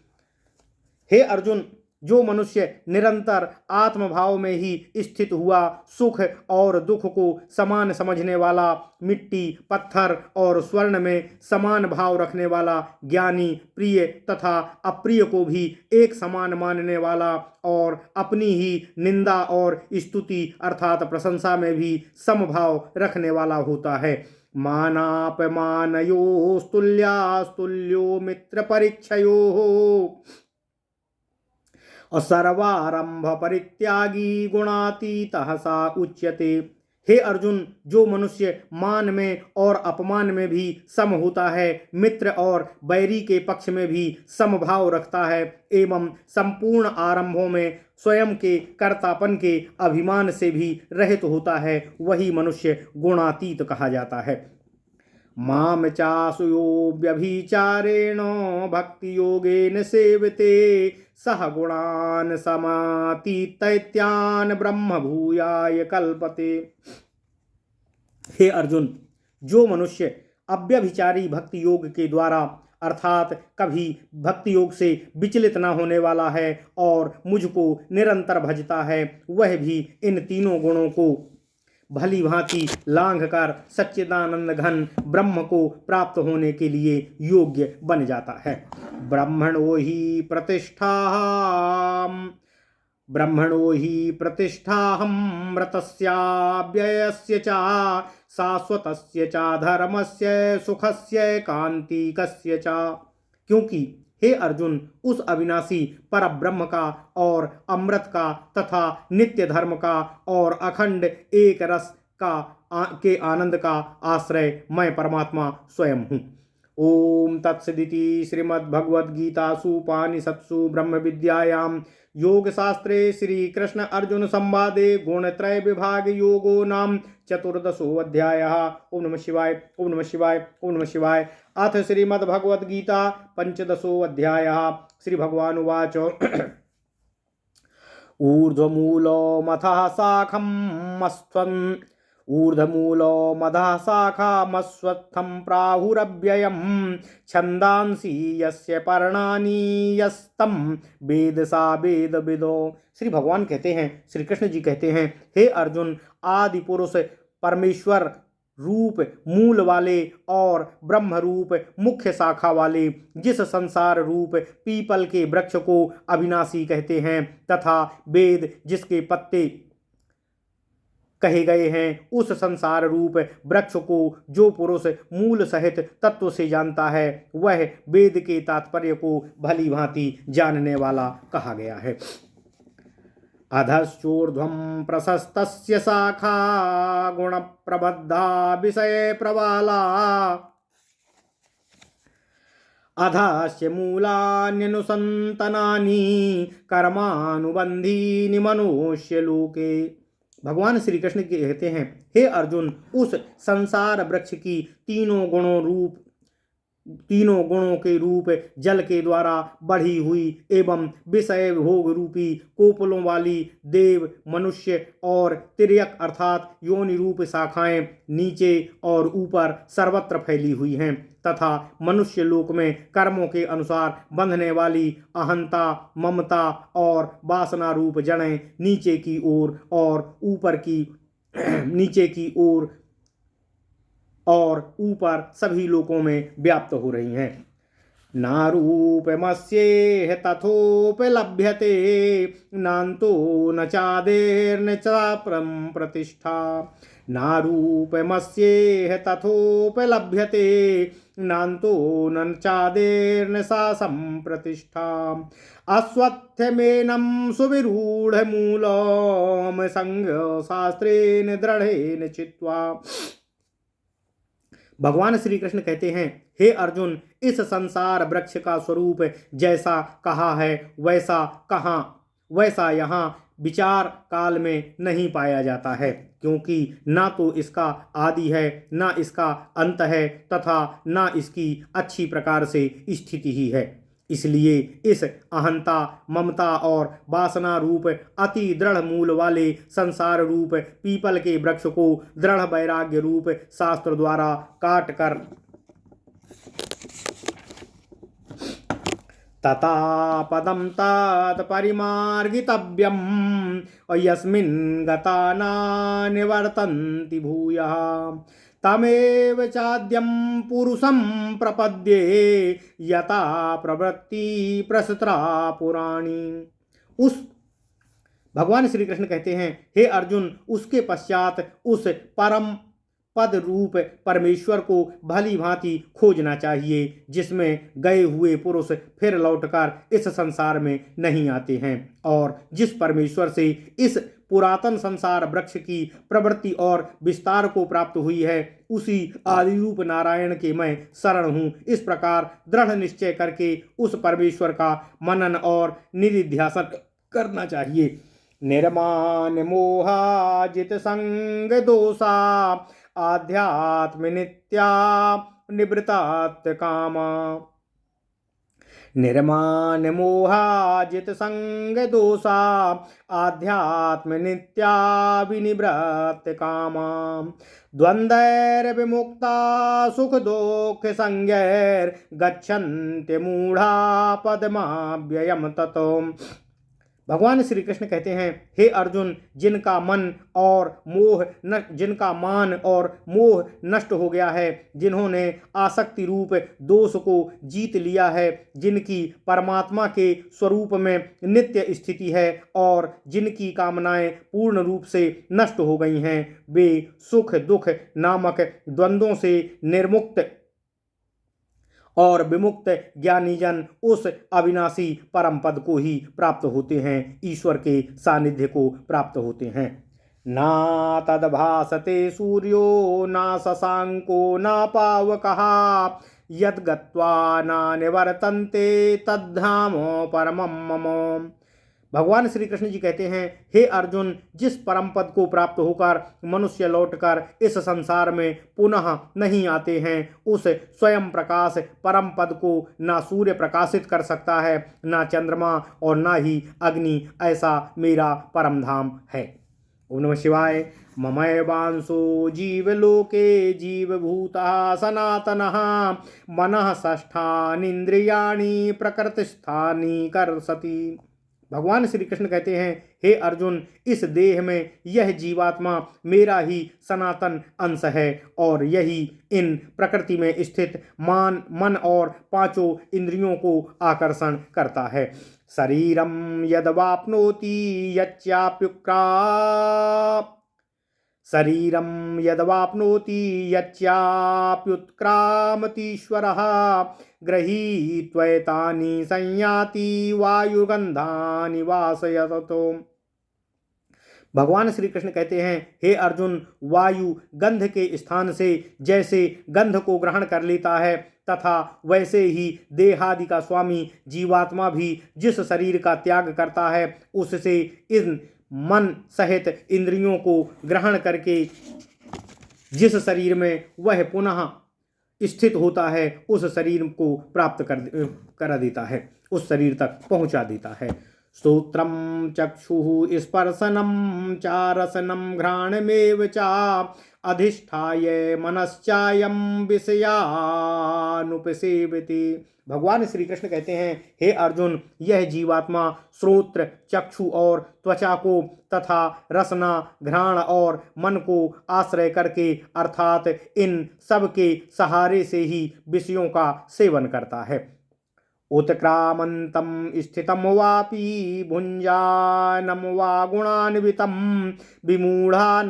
[SPEAKER 1] हे अर्जुन, जो मनुष्य निरंतर आत्मभाव में ही स्थित हुआ सुख और दुख को समान समझने वाला, मिट्टी पत्थर और स्वर्ण में समान भाव रखने वाला, ज्ञानी प्रिय तथा अप्रिय को भी एक समान मानने वाला और अपनी ही निंदा और स्तुति अर्थात प्रशंसा में भी समभाव रखने वाला होता है। मानापमानयोस्तुल्यास्तुल्यो मित्र परीक्षयो सर्वारंभ परित्यागी गुणातीतः सा उच्यते। हे अर्जुन, जो मनुष्य मान में और अपमान में भी सम होता है, मित्र और बैरी के पक्ष में भी समभाव रखता है एवं संपूर्ण आरंभों में स्वयं के कर्तापन के अभिमान से भी रहित होता है, वही मनुष्य गुणातीत कहा जाता है। माम चासुयो व्यभिचारेण भक्ति योगेन सेवते सह गुणान समातीतैत्यान ब्रह्म भूयाय कल्पते। हे अर्जुन, जो मनुष्य अव्यभिचारी भक्ति योग के द्वारा अर्थात कभी भक्ति योग से विचलित न होने वाला है और मुझको निरंतर भजता है, वह भी इन तीनों गुणों को भली भांति लांघ कर सच्चिदानंद घन ब्रह्म को प्राप्त होने के लिए योग्य बन जाता है। ब्रह्मणो ही प्रतिष्ठाहं मृतस्याव्ययस्य च शाश्वतस्य च धर्मस्य सुखस्य कांतिकस्य च। क्योंकि हे अर्जुन, उस अविनाशी पर ब्रह्म का और अमृत का तथा नित्य धर्म का और अखंड एक रस के आनंद का आश्रय मैं परमात्मा स्वयं हूँ। ओम तत्सदिति श्रीमद्भगवद्गीतासु उपनिषत्सु ब्रह्म विद्यायां योग शास्त्रे श्री कृष्ण अर्जुन संवादे गुणत्रय विभाग योगो नाम चतुर्दशो अध्यायः। ओम नमः शिवाय, ओम नमः शिवाय, ओम नमः शिवाय। अथ श्रीमद्भगवद्गीता पंचदशो अध्यायः। श्री भगवान उवाच ऊर्ध्वमूलो मधः शाखामस्त्वं प्राहुरव्ययं छन्दांसि यस्य पर्णानि यस्तं वेद सा वेदविदो। श्री भगवान कहते हैं, श्री कृष्ण जी कहते हैं, हे अर्जुन, आदि पुरुष परमेश्वर रूप मूल वाले और ब्रह्म रूप मुख्य शाखा वाले जिस संसार रूप पीपल के वृक्ष को अविनाशी कहते हैं तथा वेद जिसके पत्ते कहे गए हैं, उस संसार रूप वृक्ष को जो पुरुष मूल सहित तत्व से जानता है, वह वेद के तात्पर्य को भली भांति जानने वाला कहा गया है। अधश्चोर्ध्वं प्रशस्तस्य शाखा गुण प्रबद्धा विषय प्रवाला अधस्य मूलान्यनुसंतनानि कर्मानुबंधीनि मनुष्य लोके। भगवान श्री कृष्ण कहते हैं, हे अर्जुन, उस संसार वृक्ष की तीनों गुणों के रूप जल के द्वारा बढ़ी हुई एवं विषय भोग रूपी कोपलों वाली देव, मनुष्य और तिर्यक अर्थात योनि रूप शाखाएं नीचे और ऊपर सर्वत्र फैली हुई हैं तथा मनुष्य लोक में कर्मों के अनुसार बंधने वाली अहंता, ममता और वासना रूप जड़ें नीचे की ओर और ऊपर सभी लोकों में व्याप्त हो रही हैं। नारूपमस्येह तथोपलभ्यते नान्तो न चादेर्न चापरं प्रतिष्ठा। नारूपमस्येह तथोपलभ्यते नान्तो न चादेर्न सासं प्रतिष्ठा। अश्वत्थमेनं सुविरूढमूलम् संगशास्त्रेण दृढ़ेन चित्वा। भगवान श्री कृष्ण कहते हैं, हे अर्जुन, इस संसार वृक्ष का स्वरूप जैसा कहा है वैसा यहाँ विचार काल में नहीं पाया जाता है, क्योंकि ना तो इसका आदि है, ना इसका अंत है तथा ना इसकी अच्छी प्रकार से स्थिति ही है। इसलिए इस अहंता, ममता और वासना रूप अति दृढ़ मूल वाले संसार रूप पीपल के वृक्ष को दृढ़ वैराग्य रूप शास्त्र द्वारा काट कर तथा पदम तत्परिमार्गितव्यम यस्मिन् गता न निवर्तन्ति भूयः तमेव चाद्यं पुरुषं प्रपद्ये यथा प्रवृत्ति प्रसृता पुराणी। उस भगवान श्री कृष्ण कहते हैं, हे अर्जुन, उसके पश्चात उस परम पद रूप परमेश्वर को भली भांति खोजना चाहिए, जिसमें गए हुए पुरुष फिर लौटकर इस संसार में नहीं आते हैं और जिस परमेश्वर से इस पुरातन संसार वृक्ष की प्रवृत्ति और विस्तार को प्राप्त हुई है, उसी आदि रूप नारायण के मैं शरण हूँ। इस प्रकार दृढ़ निश्चय करके उस परमेश्वर का मनन और निधिध्यासन करना चाहिए। निर्माण मोहाजित संग दोषा आध्यात्म नित्या निवृतात कामा। निर्माण मोहाजित संग दोषा आध्यात्म नित्या विनिवृत कामा। द्वंद्वैर विमुक्ता सुख दुख संगैर गच्छन्ति मूढ़ा पद्माव्ययम् ततो। भगवान श्री कृष्ण कहते हैं, हे अर्जुन, जिनका मान और मोह नष्ट हो गया है, जिन्होंने आसक्ति रूप दोष को जीत लिया है, जिनकी परमात्मा के स्वरूप में नित्य स्थिति है और जिनकी कामनाएं पूर्ण रूप से नष्ट हो गई हैं, वे सुख दुख नामक द्वंद्वों से निर्मुक्त और विमुक्त ज्ञानी जन उस अविनाशी परम पद को ही प्राप्त होते हैं, ईश्वर के सानिध्य को प्राप्त होते हैं। ना तद्भासते सूर्यो ना शशांको ना पावकः यद् गत्वा ना निवर्तन्ते तद्धाम परमं मम। भगवान श्री कृष्ण जी कहते हैं, हे अर्जुन, जिस परम पद को प्राप्त होकर मनुष्य लौटकर इस संसार में पुनः नहीं आते हैं, उस स्वयं प्रकाश परम पद को ना सूर्य प्रकाशित कर सकता है, ना चंद्रमा और ना ही अग्नि। ऐसा मेरा परम धाम है। ओम नमः शिवाय। ममैवांशो जीवलोके जीवभूतः सनातनः मनः षष्ठानीन्द्रियाणि प्रकृतिस्थानि कर्षति। भगवान श्री कृष्ण कहते हैं, हे अर्जुन, इस देह में यह जीवात्मा मेरा ही सनातन अंश है और यही इन प्रकृति में स्थित मन और पांचों इंद्रियों को आकर्षण करता है। शरीरम यद्वाप्नोति यच्चाप्युत्क्रामतीश्वरः गृहीत्वैतानि संयाति वायुगंधानि वासयतो। भगवान श्री कृष्ण कहते हैं, हे अर्जुन, वायु गंध के स्थान से जैसे गंध को ग्रहण कर लेता है, तथा वैसे ही देहादि का स्वामी जीवात्मा भी जिस शरीर का त्याग करता है, उससे इन मन सहित इंद्रियों को ग्रहण करके जिस शरीर में वह पुनः स्थित होता है, उस शरीर को प्राप्त कर देता है, उस शरीर तक पहुंचा देता है। श्रोत्रम चक्षुः स्पर्शनम चारसनम घ्राणमेव चा अधिष्ठाय मनश्चायं विषयानुपसेवति। भगवान श्री कृष्ण कहते हैं, हे अर्जुन, यह जीवात्मा श्रोत्र चक्षु और त्वचा को तथा रसना घ्राण और मन को आश्रय करके अर्थात इन सब के सहारे से ही विषयों का सेवन करता है। उत्क्रामन्तं स्थितं वापि भुञ्जानं वा गुणान्वितं विमूढ़ा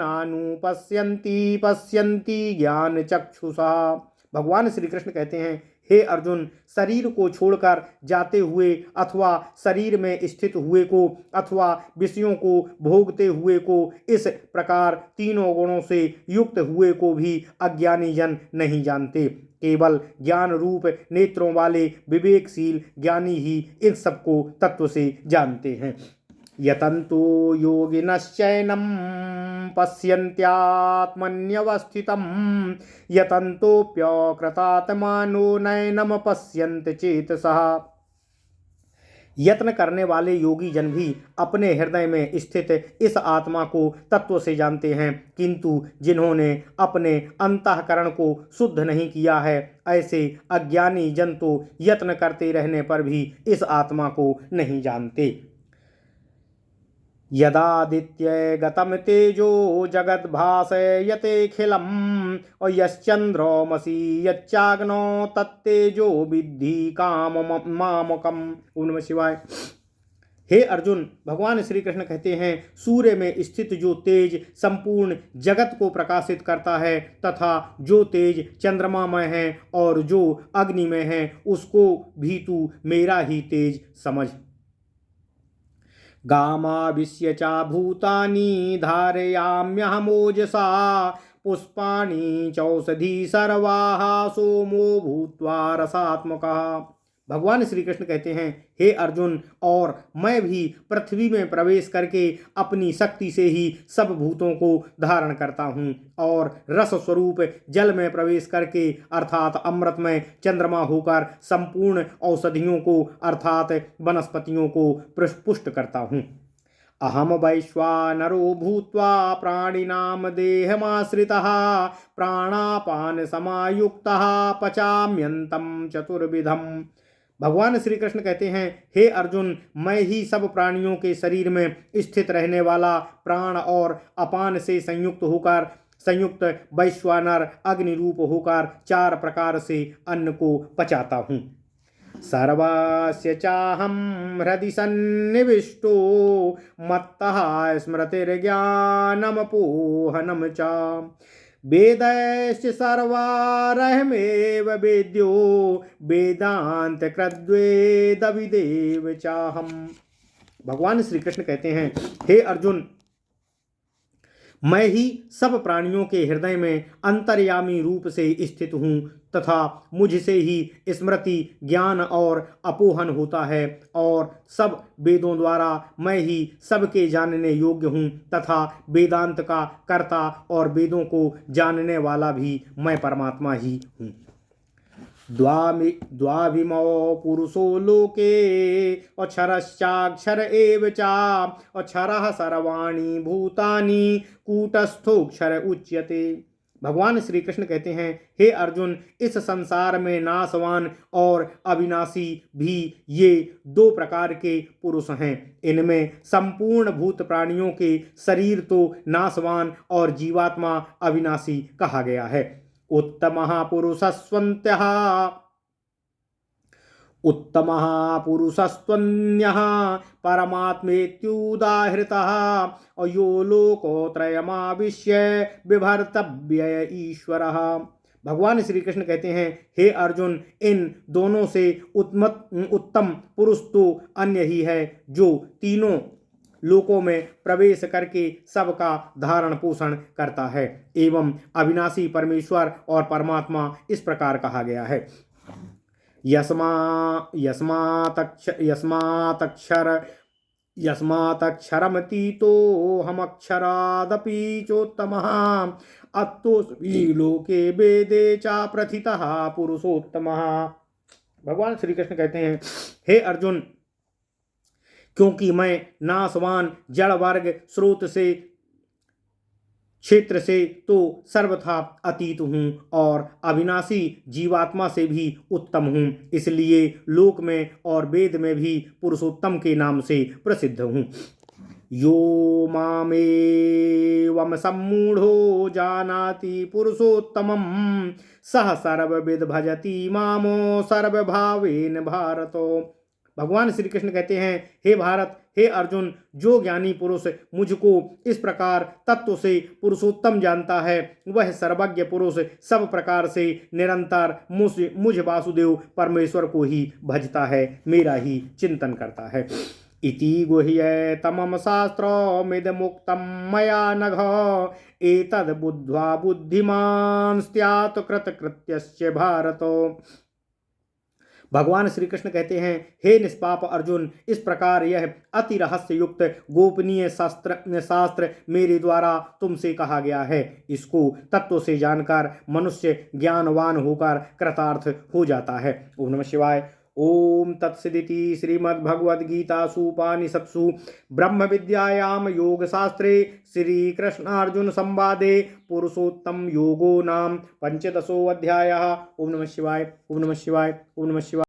[SPEAKER 1] पश्यन्ति ज्ञान चक्षुषा। भगवान श्री कृष्ण कहते हैं, हे अर्जुन, शरीर को छोड़कर जाते हुए अथवा शरीर में स्थित हुए को अथवा विषयों को भोगते हुए को, इस प्रकार तीनों गुणों से युक्त हुए को भी अज्ञानी जन नहीं जानते। केवल ज्ञान रूप नेत्रों वाले विवेकशील ज्ञानी ही इन सबको तत्व से जानते हैं। यतन्तो योगिनश्चैनं पश्यन्त्यात्मन्यवस्थितं यतन्तोऽप्यकृतात्मानो नैनं पश्यन्ति चेतसः। यत्न करने वाले योगी जन भी अपने हृदय में स्थित इस आत्मा को तत्व से जानते हैं, किंतु जिन्होंने अपने अंतःकरण को शुद्ध नहीं किया है, ऐसे अज्ञानी जन तो यत्न करते रहने पर भी इस आत्मा को नहीं जानते। यदादित्य गतम तेजो जगद्भासयतेऽखिलम् और यश्चंद्रमसि यच्चाग्नो तत्तेजो विद्धि काममामकम्। ओम नमः शिवाय। हे अर्जुन, भगवान श्री कृष्ण कहते हैं, सूर्य में स्थित जो तेज संपूर्ण जगत को प्रकाशित करता है तथा जो तेज चंद्रमा में है और जो अग्नि में है, उसको भी तू मेरा ही तेज समझ। गामाविश्य च भूतानि धारयाम्यहमोजसा पुष्पाणि चौषधी सर्वाः सोमो भूत्वा रसात्मकः। भगवान श्री कृष्ण कहते हैं, हे अर्जुन, और मैं भी पृथ्वी में प्रवेश करके अपनी शक्ति से ही सब भूतों को धारण करता हूँ, और रस स्वरूप जल में प्रवेश करके अर्थात अमृत में चंद्रमा होकर संपूर्ण औषधियों को अर्थात वनस्पतियों को पुष्ट करता हूँ। अहम वैश्वानरो भूत्वा प्राणिनाम देहमाश्रितः प्राणापान समायुक्तः पचाम्यन्तं चतुर्विधम्। भगवान श्री कृष्ण कहते हैं, हे अर्जुन, मैं ही सब प्राणियों के शरीर में स्थित रहने वाला प्राण और अपान से संयुक्त वैश्वानर अग्नि रूप होकर 4 प्रकार से अन्न को पचाता हूँ। सर्वस्य चाहं हृदि सन्निविष्टो मत्तः स्मृतिर्ज्ञानमपोहनं च वेदैश्च सर्वारहमेव वेद्यो वेदान्तकृद्वेदविदेव चाहम्। भगवान श्री कृष्ण कहते हैं, हे अर्जुन, मैं ही सब प्राणियों के हृदय में अंतर्यामी रूप से स्थित हूँ तथा मुझसे ही स्मृति, ज्ञान और अपोहन होता है, और सब वेदों द्वारा मैं ही सबके जानने योग्य हूँ तथा वेदांत का कर्ता और वेदों को जानने वाला भी मैं परमात्मा ही हूँ। द्वाविमौ पुरुषो लोके अक्षरश्चाक्षर एव च अक्षरः सर्वाणि भूतानि कूटस्थोक्षर उच्यते। भगवान श्री कृष्ण कहते हैं, हे अर्जुन, इस संसार में नाशवान और अविनाशी भी ये 2 प्रकार के पुरुष हैं। इनमें संपूर्ण भूत प्राणियों के शरीर तो नाशवान और जीवात्मा अविनाशी कहा गया है। उत्तमः पुरुषस्त्वन्यः परमात्मेत्युदाहृतः अयो लोकोत्रयमाविश्य बिभर्तव्य ईश्वरः। भगवान श्री कृष्ण कहते हैं, हे अर्जुन, इन दोनों से उत्तम पुरुष तो अन्य ही है, जो तीनों लोकों में प्रवेश करके सबका धारण पोषण करता है। एवं अविनाशी परमेश्वर और परमात्मा इस प्रकार कहा गया है। यस्मात्क्षरमतीतो हमक्षरादपि चोत्तमः अत्तोऽस्मि लोके वेदे च प्रथितः पुरुषोत्तमः। भगवान श्री कृष्ण कहते हैं, हे अर्जुन, क्योंकि मैं नाशवान जड़ वर्ग स्रोत से क्षेत्र से तो सर्वथा अतीत हूँ और अविनाशी जीवात्मा से भी उत्तम हूँ, इसलिए लोक में और वेद में भी पुरुषोत्तम के नाम से प्रसिद्ध हूँ। यो मामेवं सम्मूढ़ो जानाति पुरुषोत्तमं सह सर्वविद भजति मामो सर्वभावेन भारतो। भगवान श्री कृष्ण कहते हैं, हे भारत, हे अर्जुन, जो ज्ञानी पुरुष मुझको इस प्रकार तत्व से पुरुषोत्तम जानता है, वह सर्वज्ञ पुरुष सब प्रकार से निरंतर मुझ वासुदेव परमेश्वर को ही भजता है, मेरा ही चिंतन करता है। इति गुह्य तमम शास्त्रमिदमुक्तं मया नघ एतद् बुद्ध्वा बुद्धिमान् स्यात् कृतकृत्यस्य भारतो। भगवान श्री कृष्ण कहते हैं, हे निष्पाप अर्जुन, इस प्रकार यह अति रहस्य युक्त गोपनीय शास्त्र मेरे द्वारा तुमसे कहा गया है। इसको तत्व से जानकर मनुष्य ज्ञानवान होकर कृतार्थ हो जाता है। ओम नमः शिवाय। ओम तत्सदिति श्रीमद्भगवद्गीतासु उपनिषत्सु ब्रह्म विद्यायां योगशास्त्रे श्री कृष्णार्जुन संवादे पुरुषोत्तम योगो नाम 15वां अध्यायः। ओम नमः शिवाय। ओम नमः शिवाय। ओम नमः शिवाय।